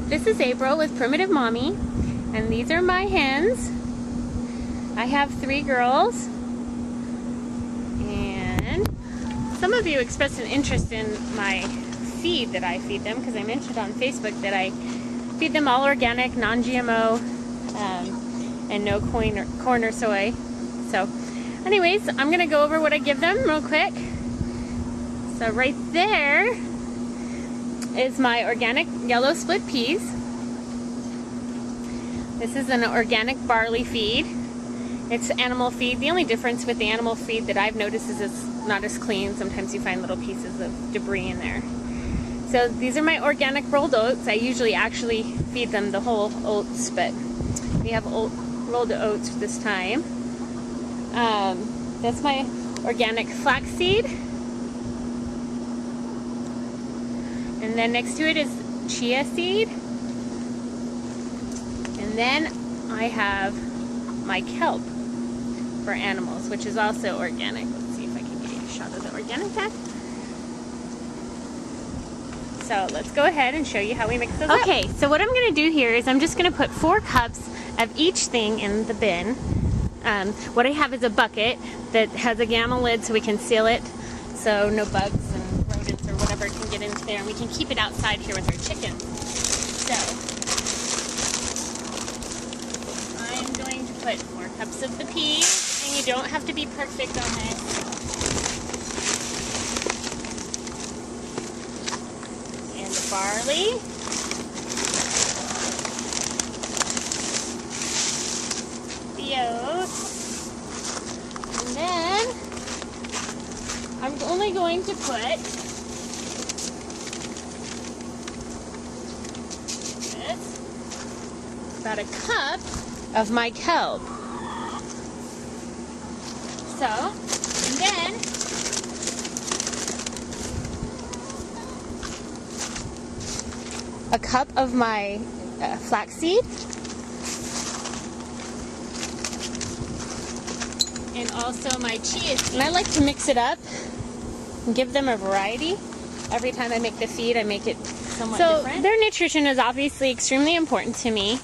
this is April with Primitive Mommy, and these are my hens. I have 3 girls, and some of you expressed an interest in my feed that I feed them, because I mentioned on Facebook that I feed them all organic, non-GMO, and no corn or soy. So anyways, I'm gonna go over what I give them real quick. So right there is my organic yellow split peas. This is an organic barley feed. It's animal feed. The only difference with the animal feed that I've noticed is it's not as clean. Sometimes you find little pieces of debris in there. So these are my organic rolled oats. I usually actually feed them the whole oats, but we have rolled oats this time. That's my organic flaxseed. And then next to it is chia seed. And then I have my kelp for animals, which is also organic. Let's see if I can get you a shot of the organic tag. So let's go ahead and show you how we mix those up. Okay, so what I'm going to do here is I'm just going to put 4 cups of each thing in the bin. What I have is a bucket that has a gamma lid so we can seal it so no bugs and rodents or whatever can get into there, and we can keep it outside here with our chickens. So I'm going to put 4 cups of the peas, and you don't have to be perfect on this. And the barley. The oats. And then I'm only going to put this, about a cup of my kelp. So, and then a cup of my flaxseed. And also my chia seed. And I like to mix it up and give them a variety. Every time I make the feed, I make it somewhat different. So their nutrition is obviously extremely important to me.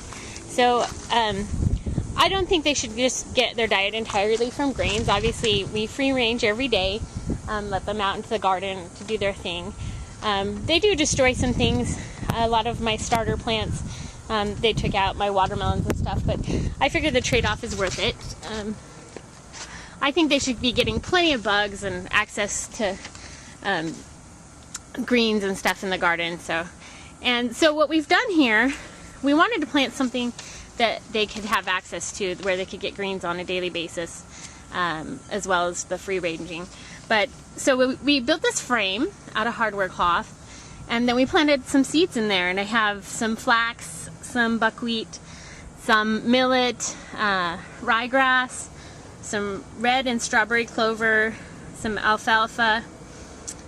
So I don't think they should just get their diet entirely from grains. Obviously, we free range every day, let them out into the garden to do their thing. They do destroy some things. A lot of my starter plants, they took out my watermelons and stuff, but I figure the trade-off is worth it. I think they should be getting plenty of bugs and access to greens and stuff in the garden. So what we've done here, we wanted to plant something that they could have access to, where they could get greens on a daily basis, as well as the free ranging. But so we built this frame out of hardware cloth, and then we planted some seeds in there, and I have some flax, some buckwheat, some millet, ryegrass, some red and strawberry clover, some alfalfa,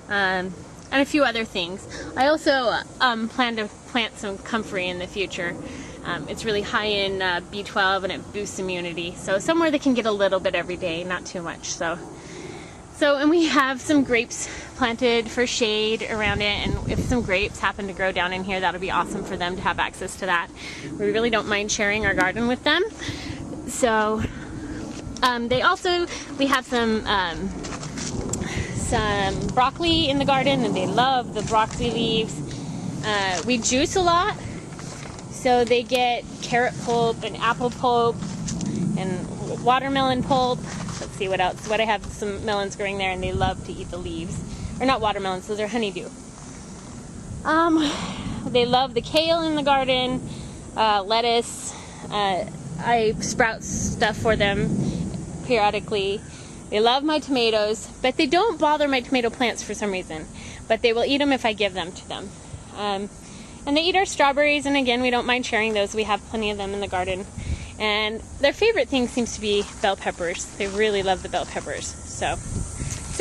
and a few other things. I also plan to plant some comfrey in the future. It's really high in B12 and it boosts immunity. So somewhere they can get a little bit every day, not too much. So and we have some grapes planted for shade around it, and if some grapes happen to grow down in here, that'll be awesome for them to have access to that. We really don't mind sharing our garden with them. So we have some broccoli in the garden, and they love the broccoli leaves. We juice a lot, so they get carrot pulp and apple pulp and watermelon pulp. Let's see what else. I have some melons growing there, and they love to eat the leaves. Or not watermelons, those are honeydew. They love the kale in the garden, lettuce. I sprout stuff for them periodically. They love my tomatoes, but they don't bother my tomato plants for some reason. But they will eat them if I give them to them. And they eat our strawberries, and again, we don't mind sharing those. We have plenty of them in the garden. And their favorite thing seems to be bell peppers. They really love the bell peppers. So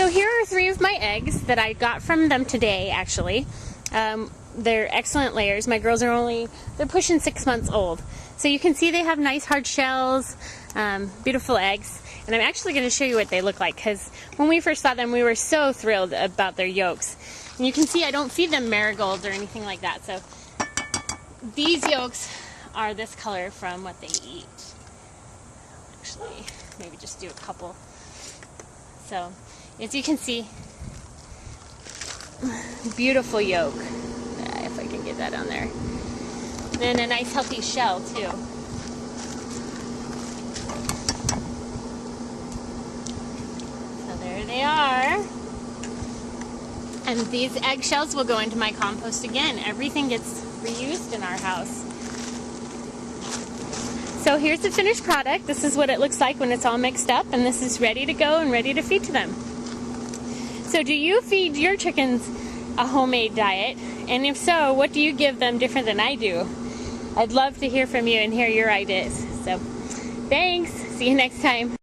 here are 3 of my eggs that I got from them today, actually. They're excellent layers. My girls are they're pushing 6 months old. So you can see they have nice hard shells, beautiful eggs. And I'm actually going to show you what they look like, because when we first saw them, we were so thrilled about their yolks. And you can see I don't feed them marigolds or anything like that. So these yolks are this color from what they eat. Actually, maybe just do a couple. So, as you can see, beautiful yolk. If I can get that on there. And a nice healthy shell too. So there they are. And these eggshells will go into my compost again. Everything gets reused in our house. So here's the finished product. This is what it looks like when it's all mixed up, and this is ready to go and ready to feed to them. So do you feed your chickens a homemade diet? And if so, what do you give them different than I do? I'd love to hear from you and hear your ideas. So thanks. See you next time.